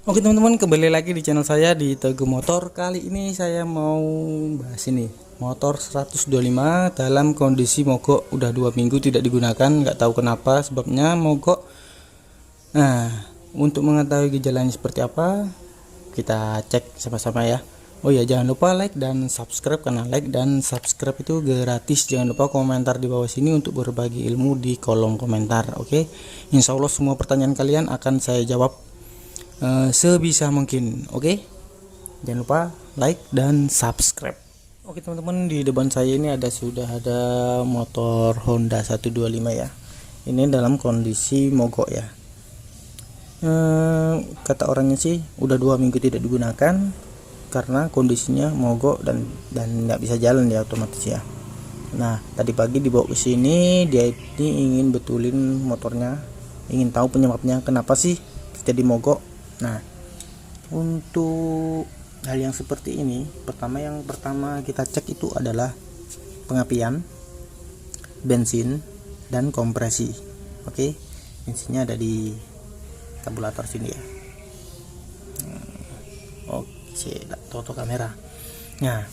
Oke teman-teman, kembali lagi di channel saya di Teguh Motor. Kali ini saya mau bahas ini motor 125 dalam kondisi mogok udah 2 minggu tidak digunakan. Nggak tahu kenapa sebabnya mogok. Nah, untuk mengetahui gejalanya seperti apa, kita cek sama-sama ya. Oh ya, jangan lupa like dan subscribe, karena like dan subscribe itu gratis. Jangan lupa komentar di bawah sini untuk berbagi ilmu di kolom komentar. Oke, Insya Allah semua pertanyaan kalian akan saya jawab sebisa mungkin. Oke, jangan lupa like dan subscribe. Oke teman-teman, di depan saya ini sudah ada motor Honda 125 ya. Ini dalam kondisi mogok ya. Kata orangnya sih udah 2 minggu tidak digunakan karena kondisinya mogok dan nggak bisa jalan ya, otomatis ya. Nah, tadi pagi dibawa ke sini, dia ini ingin betulin motornya, ingin tahu penyebabnya kenapa sih jadi mogok. Nah, untuk hal yang seperti ini, yang pertama kita cek itu adalah pengapian, bensin, dan kompresi. Oke, bensinnya ada di karburator sini ya. Oke, toto kamera. Nah,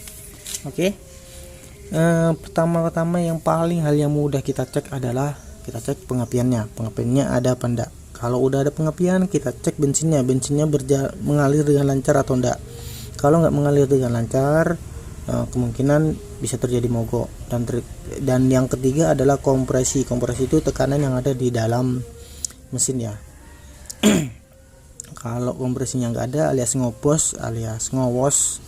oke. Pertama-tama yang paling hal yang mudah kita cek adalah kita cek pengapiannya. Pengapiannya ada apa enggak? Kalau udah ada pengapian, kita cek bensinnya mengalir dengan lancar atau enggak. Kalau nggak mengalir dengan lancar, kemungkinan bisa terjadi mogok. Dan yang ketiga adalah kompresi. Kompresi itu tekanan yang ada di dalam mesin ya. Kalau kompresinya nggak ada, alias ngopos, alias ngowos,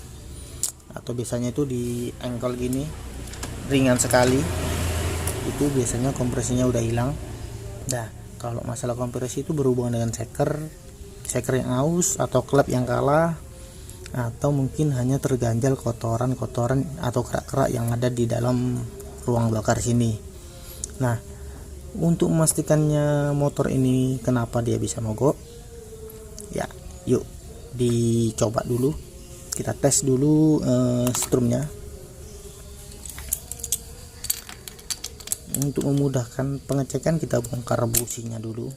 atau biasanya itu di engkol gini, ringan sekali, itu biasanya kompresinya udah hilang. Nah, kalau masalah kompresi itu berhubungan dengan seker yang aus, atau klep yang kalah, atau mungkin hanya terganjal kotoran atau kerak-kerak yang ada di dalam ruang bakar sini. Nah, untuk memastikannya motor ini kenapa dia bisa mogok ya, yuk dicoba dulu, kita tes dulu strumnya. Untuk memudahkan pengecekan, kita bongkar businya dulu.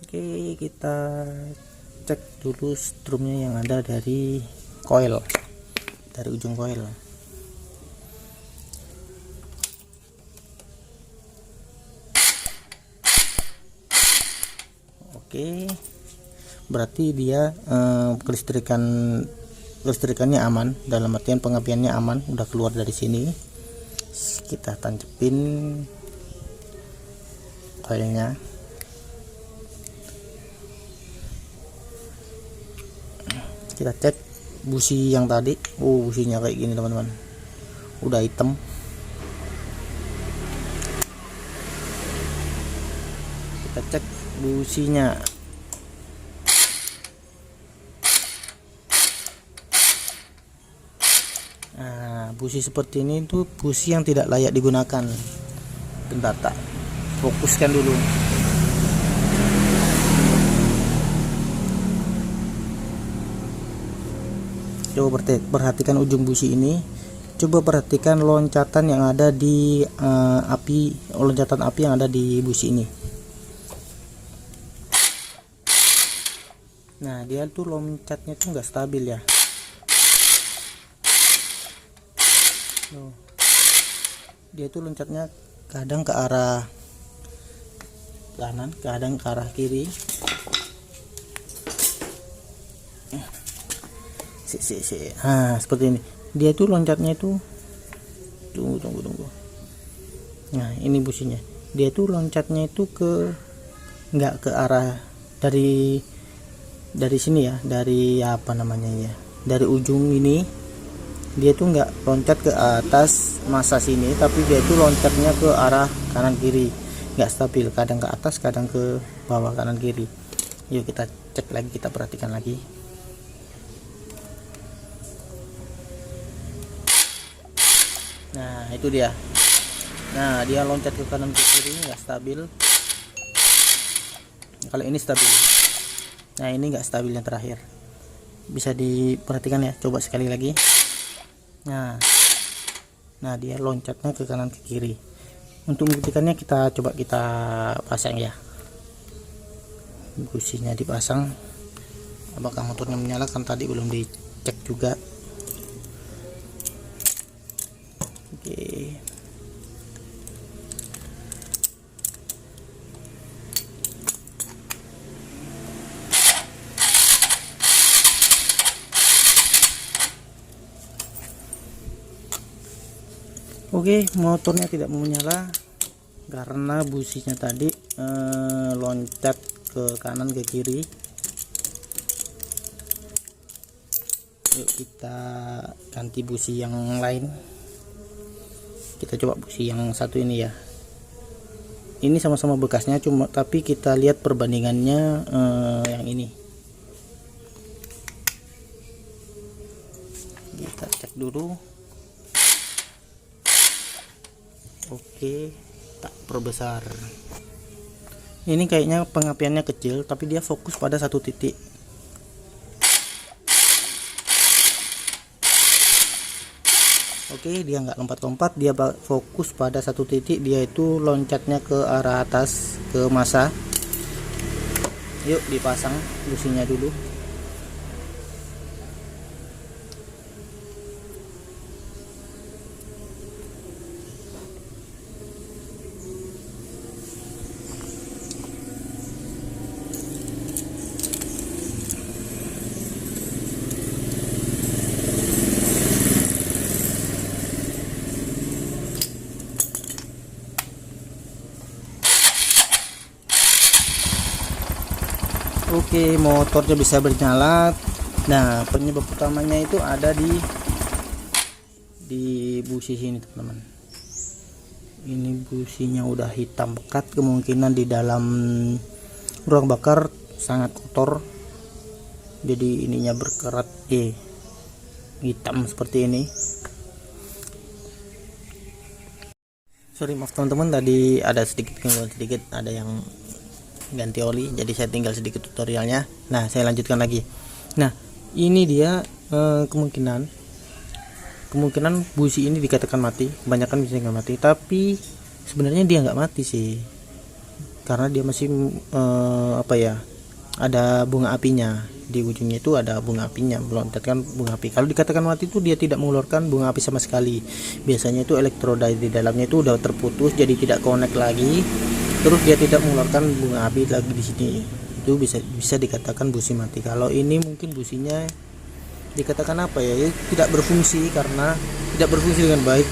Oke, kita cek dulu strumnya yang ada dari koil, dari ujung koil. Oke, berarti dia kelistrikannya aman, dalam artian pengapiannya aman, udah keluar dari sini. Kita tancepin koilnya. Kita cek busi yang tadi. Businya kayak gini teman-teman, udah hitam. Kita cek businya. Nah, busi seperti ini itu busi yang tidak layak digunakan. Bentar, tak fokuskan dulu. Coba perhatikan ujung busi ini. Coba perhatikan loncatan yang ada di loncatan api yang ada di busi ini. Nah, dia tuh loncatnya tuh nggak stabil ya. Dia tuh loncatnya kadang ke arah kanan, kadang ke arah kiri. Nah, seperti ini. Dia tuh loncatnya itu, tunggu. Nah, ini businya. Dia tuh loncatnya itu nggak ke arah dari sini ya, dari apa namanya ya, dari ujung ini. Dia tuh nggak loncat ke atas masa sini, tapi dia tuh loncatnya ke arah kanan kiri, nggak stabil, kadang ke atas, kadang ke bawah, kanan kiri. Yuk kita cek lagi, kita perhatikan lagi. Nah, itu dia. Nah, dia loncat ke kanan ke kiri, nggak stabil. Kalau ini stabil. Nah, ini nggak stabil yang terakhir. Bisa diperhatikan ya, coba sekali lagi. Nah, Nah, dia loncatnya ke kanan ke kiri. Untuk membuktikannya kita coba kita pasang ya. Businya dipasang. Apakah motornya menyala? Kan tadi belum dicek juga. Oke. Oke, motornya tidak mau menyala karena businya tadi loncat ke kanan ke kiri. Yuk kita ganti busi yang lain. Kita coba busi yang satu ini ya. Ini sama-sama bekasnya, cuma tapi kita lihat perbandingannya yang ini. Kita cek dulu. Oke, tak perbesar. Ini kayaknya pengapiannya kecil, tapi dia fokus pada satu titik. Oke, dia nggak lompat-lompat, dia fokus pada satu titik. Dia itu loncatnya ke arah atas, ke massa. Yuk dipasang businya dulu. Oke, motornya bisa bernyala. Nah, penyebab utamanya itu ada di busi sini, teman-teman. Ini businya udah hitam pekat, kemungkinan di dalam ruang bakar sangat kotor. Jadi ininya berkerat, hitam seperti ini. Sorry, maaf teman-teman, tadi ada sedikit gangguan sedikit, ada yang ganti oli, jadi saya tinggal sedikit tutorialnya. Nah, saya lanjutkan lagi. Nah, ini dia kemungkinan busi ini dikatakan mati, kebanyakan bisa nggak mati, tapi sebenarnya dia nggak mati sih, karena dia masih ada bunga apinya di ujungnya, itu ada bunga apinya, melontarkan bunga api. Kalau dikatakan mati itu dia tidak mengeluarkan bunga api sama sekali. Biasanya itu elektroda di dalamnya itu udah terputus, jadi tidak connect lagi, terus dia tidak mengeluarkan bunga api lagi di sini. Itu bisa dikatakan busi mati. Kalau ini mungkin businya dikatakan apa ya, tidak berfungsi, karena tidak berfungsi dengan baik.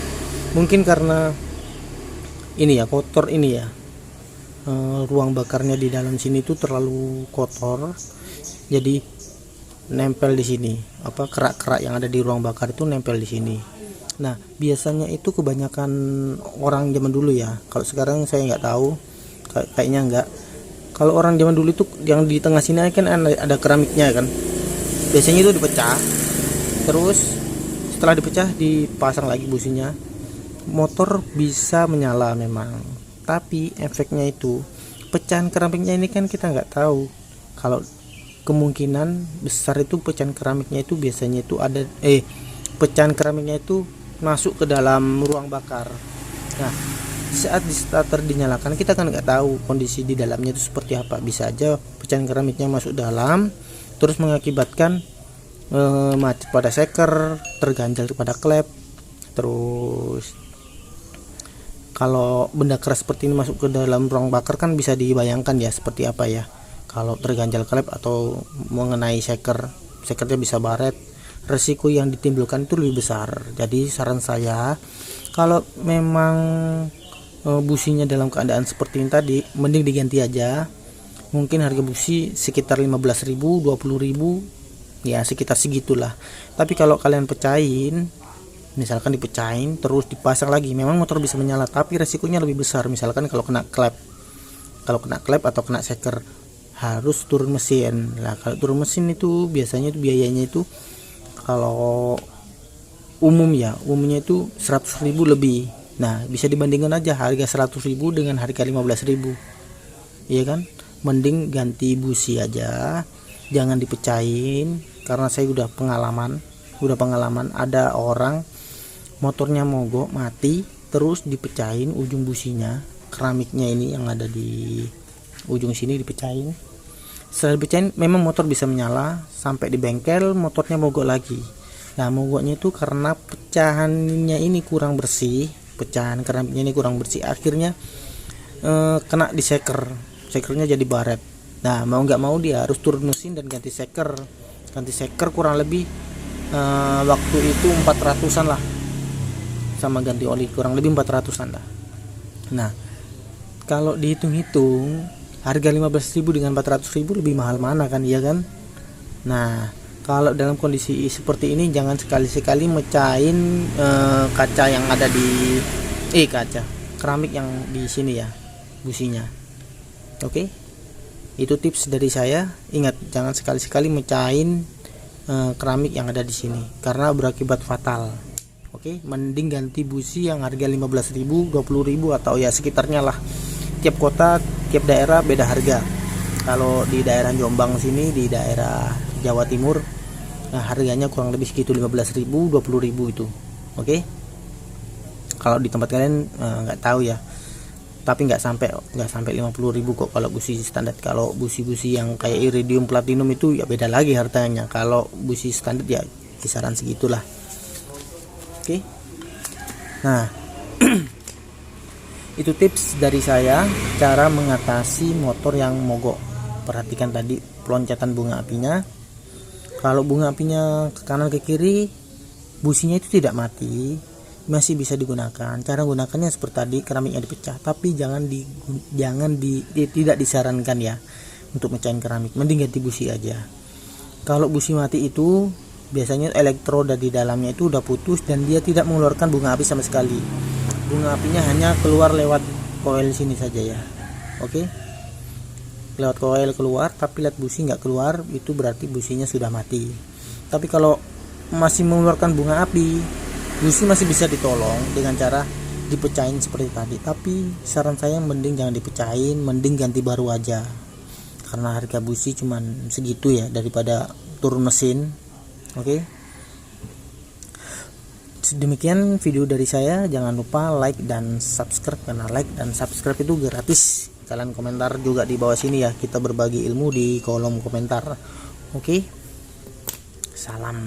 Mungkin karena ini ya, kotor ini ya, ruang bakarnya di dalam sini itu terlalu kotor, jadi nempel di sini, kerak-kerak yang ada di ruang bakar itu nempel di sini. Nah, biasanya itu kebanyakan orang zaman dulu ya, kalau sekarang saya nggak tahu, kayaknya enggak. Kalau orang zaman dulu itu yang di tengah sini kan ada keramiknya kan, biasanya itu dipecah, terus setelah dipecah dipasang lagi businya. Motor bisa menyala memang, tapi efeknya itu pecahan keramiknya ini kan kita nggak tahu. Kalau kemungkinan besar itu pecahan keramiknya itu biasanya itu ada pecahan keramiknya itu masuk ke dalam ruang bakar. Nah, saat di starter dinyalakan, kita kan nggak tahu kondisi di dalamnya itu seperti apa. Bisa aja pecahan keramiknya masuk dalam, terus mengakibatkan macet pada seker, terganjal pada klep. Terus kalau benda keras seperti ini masuk ke dalam ruang bakar kan bisa dibayangkan ya seperti apa ya. Kalau terganjal klep atau mengenai sekernya bisa baret, resiko yang ditimbulkan itu lebih besar. Jadi saran saya, kalau memang businya dalam keadaan seperti ini tadi, mending diganti aja. Mungkin harga busi sekitar 15.000, 20.000, ya sekitar segitulah. Tapi kalau kalian pecahin, misalkan dipecahin terus dipasang lagi, memang motor bisa menyala, tapi resikonya lebih besar. Misalkan kalau kena klep atau kena seker, harus turun mesin. Nah, kalau turun mesin itu biasanya itu biayanya itu, kalau umumnya itu 100.000 lebih. Nah, bisa dibandingkan aja harga 100.000 dengan harga 15.000, iya kan? Mending ganti busi aja, jangan dipecahin. Karena saya udah pengalaman ada orang motornya mogok mati, terus dipecahin ujung businya, keramiknya ini yang ada di ujung sini dipecahin. Setelah dipecahin memang motor bisa menyala, sampai di bengkel motornya mogok lagi. Nah mogoknya itu karena pecahannya ini kurang bersih, pecahan keramiknya ini kurang bersih, akhirnya kena di sekernya jadi baret. Nah mau nggak mau dia harus turun mesin dan ganti seker kurang lebih waktu itu 400-an lah, sama ganti oli kurang lebih 400-an lah. Nah kalau dihitung-hitung harga 15.000 dengan 400.000 lebih mahal mana kan, iya kan? Nah kalau dalam kondisi seperti ini jangan sekali-sekali mecahin kaca yang ada di keramik yang di sini ya, businya. Oke, itu tips dari saya. Ingat, jangan sekali-sekali mecahin keramik yang ada di sini karena berakibat fatal. Oke, mending ganti busi yang harga 15.000, 20.000 atau ya sekitarnya lah. Tiap kota, tiap daerah beda harga. Kalau di daerah Jombang sini, di daerah Jawa Timur, harganya kurang lebih segitu, 15.000, 20.000 itu. Oke. Kalau di tempat kalian nggak tahu ya. Tapi nggak sampai 50.000 kok kalau busi standar. Kalau busi-busi yang kayak iridium platinum itu ya beda lagi harganya. Kalau busi standar ya kisaran segitulah. Oke. Nah, itu tips dari saya cara mengatasi motor yang mogok. Perhatikan tadi peloncatan bunga apinya. Kalau bunga apinya ke kanan ke kiri, businya itu tidak mati, masih bisa digunakan. Cara gunakannya seperti tadi, keramiknya dipecah, tapi tidak disarankan ya untuk mecahin keramik. Mending ganti busi aja. Kalau busi mati itu biasanya elektroda di dalamnya itu udah putus dan dia tidak mengeluarkan bunga api sama sekali. Bunga apinya hanya keluar lewat koil sini saja ya. Oke, lewat koil keluar, tapi lewat busi nggak keluar, itu berarti businya sudah mati. Tapi kalau masih mengeluarkan bunga api, busi masih bisa ditolong dengan cara dipecahin seperti tadi. Tapi saran saya mending jangan dipecahin, mending ganti baru aja, karena harga busi cuman segitu ya daripada turun mesin. Oke, demikian video dari saya. Jangan lupa like dan subscribe, karena like dan subscribe itu gratis. Kalian komentar juga di bawah sini ya, kita berbagi ilmu di kolom komentar. Oke, salam.